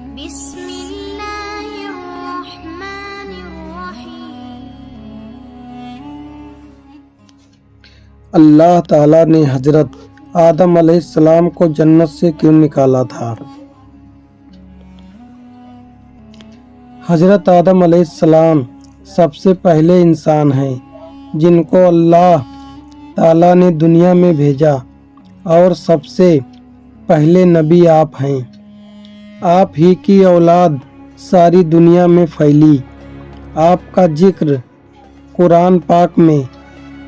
بسم اللہ الرحمن الرحیم۔ اللہ تعالیٰ نے حضرت آدم علیہ السلام کو جنت سے کیوں نکالا تھا؟ حضرت آدم علیہ السلام سب سے پہلے انسان ہیں جن کو اللہ تعالیٰ نے دنیا میں بھیجا، اور سب سے پہلے نبی آپ ہیں۔ آپ ہی کی اولاد ساری دنیا میں پھیلی۔ آپ کا ذکر قرآن پاک میں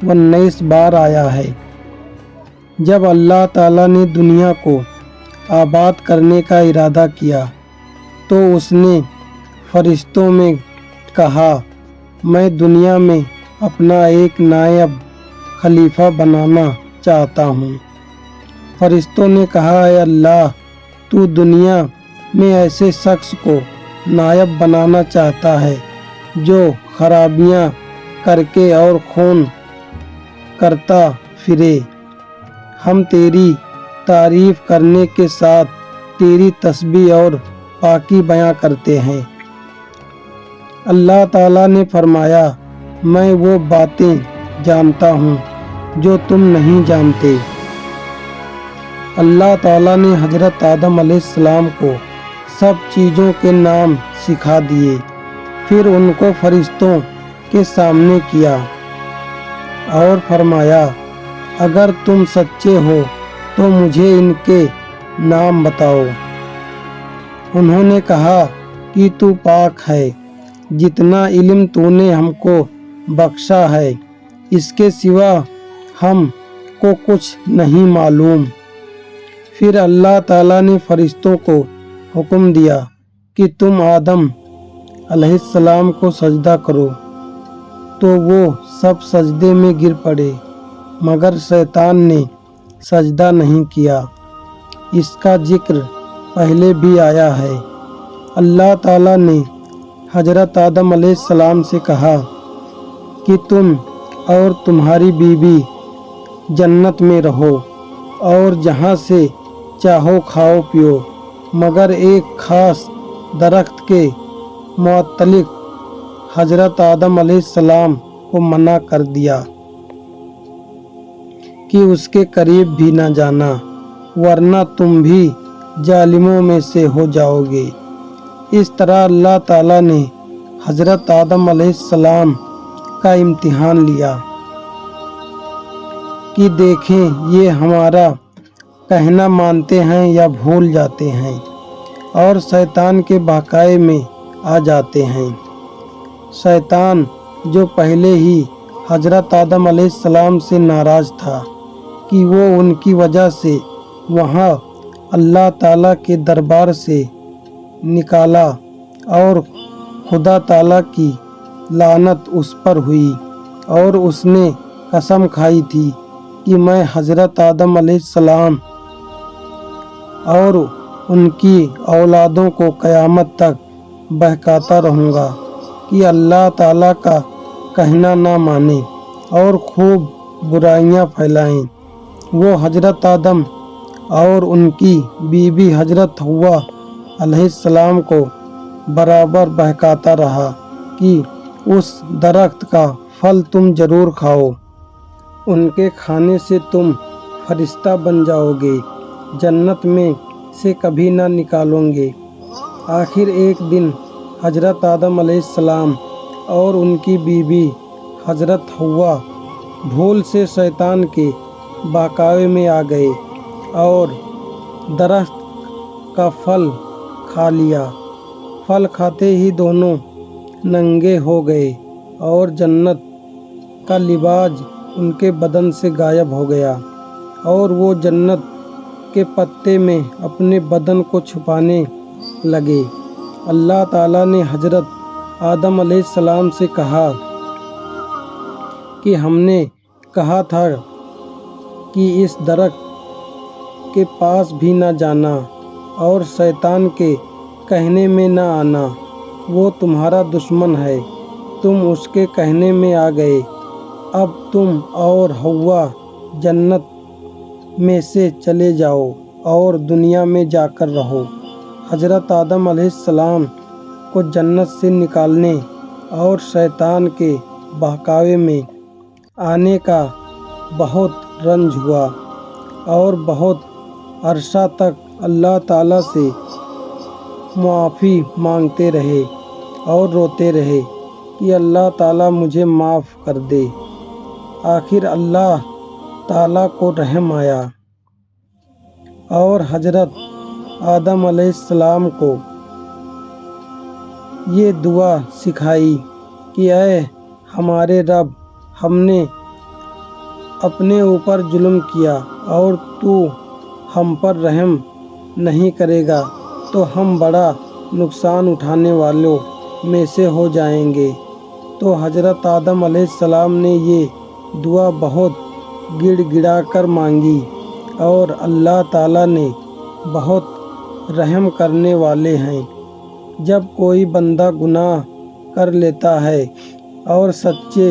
19 بار آیا ہے۔ جب اللہ تعالیٰ نے دنیا کو آباد کرنے کا ارادہ کیا تو اس نے فرشتوں میں کہا، میں دنیا میں اپنا ایک نائب خلیفہ بنانا چاہتا ہوں۔ فرشتوں نے کہا، اے اللہ، تو دنیا میں ایسے شخص کو نائب بنانا چاہتا ہے جو خرابیاں کر کے اور خون کرتا پھرے۔ ہم تیری تعریف کرنے کے ساتھ تیری تسبیح اور پاکی بیان کرتے ہیں۔ اللہ تعالیٰ نے فرمایا، میں وہ باتیں جانتا ہوں جو تم نہیں جانتے۔ اللہ تعالیٰ نے حضرت آدم علیہ السلام کو سب چیزوں کے نام سکھا دیے، پھر ان کو فرشتوں کے سامنے کیا اور فرمایا، اگر تم سچے ہو تو مجھے ان کے نام بتاؤ۔ انہوں نے کہا کہ تو پاک ہے، جتنا علم تو نے ہم کو بخشا ہے اس کے سوا ہم کو کچھ نہیں معلوم۔ پھر اللہ تعالیٰ نے فرشتوں کو حکم دیا کہ تم آدم علیہ السلام کو سجدہ کرو، تو وہ سب سجدے میں گر پڑے مگر شیطان نے سجدہ نہیں کیا۔ اس کا ذکر پہلے بھی آیا ہے۔ اللہ تعالیٰ نے حضرت آدم علیہ السلام سے کہا کہ تم اور تمہاری بیوی جنت میں رہو اور جہاں سے چاہو کھاؤ پیو، مگر ایک خاص درخت کے متعلق حضرت آدم علیہ السلام کو منع کر دیا کہ اس کے قریب بھی نہ جانا، ورنہ تم بھی ظالموں میں سے ہو جاؤ گے۔ اس طرح اللہ تعالیٰ نے حضرت آدم علیہ السلام کا امتحان لیا کہ دیکھیں یہ ہمارا کہنا مانتے ہیں یا بھول جاتے ہیں اور شیطان کے بہکاوے میں آ جاتے ہیں۔ شیطان جو پہلے ہی حضرت آدم علیہ السلام سے ناراض تھا کہ وہ ان کی وجہ سے وہاں اللہ تعالیٰ کے دربار سے نکالا، اور خدا تعالیٰ کی لعنت اس پر ہوئی، اور اس نے قسم کھائی تھی کہ میں حضرت آدم علیہ السلام اور ان کی اولادوں کو قیامت تک بہکاتا رہوں گا کہ اللہ تعالیٰ کا کہنا نہ مانیں اور خوب برائیاں پھیلائیں۔ وہ حضرت آدم اور ان کی بیوی حضرت حوا علیہ السلام کو برابر بہکاتا رہا کہ اس درخت کا پھل تم ضرور کھاؤ، ان کے کھانے سے تم فرشتہ بن جاؤ گے، جنت میں سے کبھی نہ نکالوں گے۔ آخر ایک دن حضرت آدم علیہ السلام اور ان کی بیوی حضرت حوا بھول سے شیطان کے بہکاوے میں آ گئے اور درخت کا پھل کھا لیا۔ پھل کھاتے ہی دونوں ننگے ہو گئے اور جنت کا لباس ان کے بدن سے غائب ہو گیا، اور وہ جنت کے پتے میں اپنے بدن کو چھپانے لگے۔ اللہ تعالیٰ نے حضرت آدم علیہ السلام سے کہا کہ ہم نے کہا تھا کہ اس درخت کے پاس بھی نہ جانا اور شیطان کے کہنے میں نہ آنا، وہ تمہارا دشمن ہے، تم اس کے کہنے میں آ گئے۔ اب تم اور حوا جنت میں سے چلے جاؤ اور دنیا میں جا کر رہو۔ حضرت آدم علیہ السلام کو جنت سے نکالنے اور شیطان کے بہکاوے میں آنے کا بہت رنج ہوا اور بہت عرصہ تک اللہ تعالیٰ سے معافی مانگتے رہے اور روتے رہے کہ اللہ تعالیٰ مجھے معاف کر دے۔ آخر اللہ تعالیٰ کو رحم آیا اور حضرت آدم علیہ السلام کو یہ دعا سکھائی کہ اے ہمارے رب، ہم نے اپنے اوپر ظلم کیا اور تو ہم پر رحم نہیں کرے گا تو ہم بڑا نقصان اٹھانے والوں میں سے ہو جائیں گے۔ تو حضرت آدم علیہ السلام نے یہ دعا بہت گڑ گڑا کر مانگی اور اللہ تعالیٰ نے بہت رحم کرنے والے ہیں۔ جب کوئی بندہ گناہ کر لیتا ہے اور سچے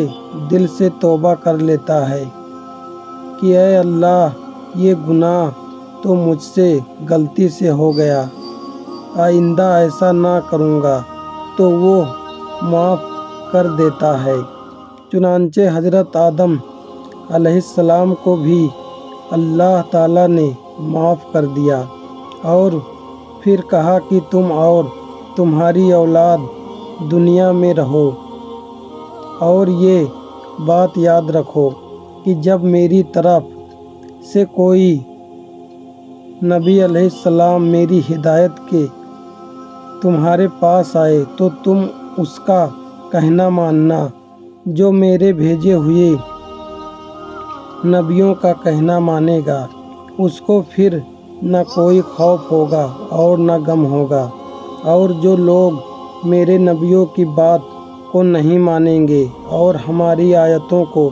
دل سے توبہ کر لیتا ہے کہ اے اللہ، یہ گناہ تو مجھ سے غلطی سے ہو گیا، آئندہ ایسا نہ کروں گا، تو وہ معاف کر دیتا ہے۔ چنانچہ حضرت آدم علیہ السلام کو بھی اللہ تعالیٰ نے معاف کر دیا اور پھر کہا کہ تم اور تمہاری اولاد دنیا میں رہو اور یہ بات یاد رکھو کہ جب میری طرف سے کوئی نبی علیہ السلام میری ہدایت کے تمہارے پاس آئے تو تم اس کا کہنا ماننا، جو میرے بھیجے ہوئے نبیوں کا کہنا مانے گا اس کو پھر نہ کوئی خوف ہوگا اور نہ غم ہوگا، اور جو لوگ میرے نبیوں کی بات کو نہیں مانیں گے اور ہماری آیتوں کو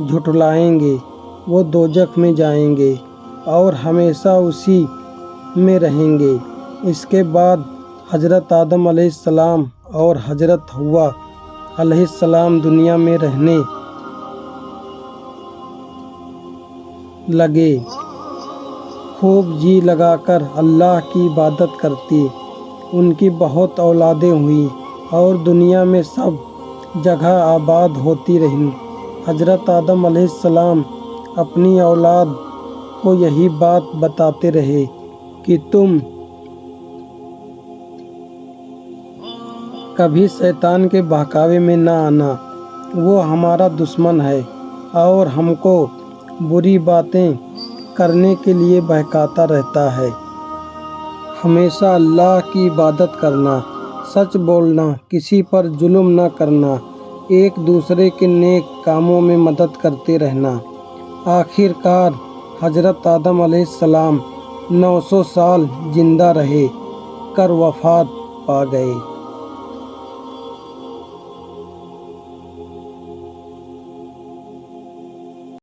جھٹلائیں گے وہ دوزخ میں جائیں گے اور ہمیشہ اسی میں رہیں گے۔ اس کے بعد حضرت آدم علیہ السلام اور حضرت حوا علیہ السلام دنیا میں رہنے لگے، خوب جی لگا کر اللہ کی عبادت کرتی۔ ان کی بہت اولادیں ہوئیں اور دنیا میں سب جگہ آباد ہوتی رہیں۔ حضرت آدم علیہ السلام اپنی اولاد کو یہی بات بتاتے رہے کہ تم کبھی شیطان کے بہکاوے میں نہ آنا، وہ ہمارا دشمن ہے اور ہم کو بری باتیں کرنے کے لیے بہکاتا رہتا ہے۔ ہمیشہ اللہ کی عبادت کرنا، سچ بولنا، کسی پر ظلم نہ کرنا، ایک دوسرے کے نیک کاموں میں مدد کرتے رہنا۔ آخر کار حضرت آدم علیہ السلام 900 سال زندہ رہ کر وفات پا گئے۔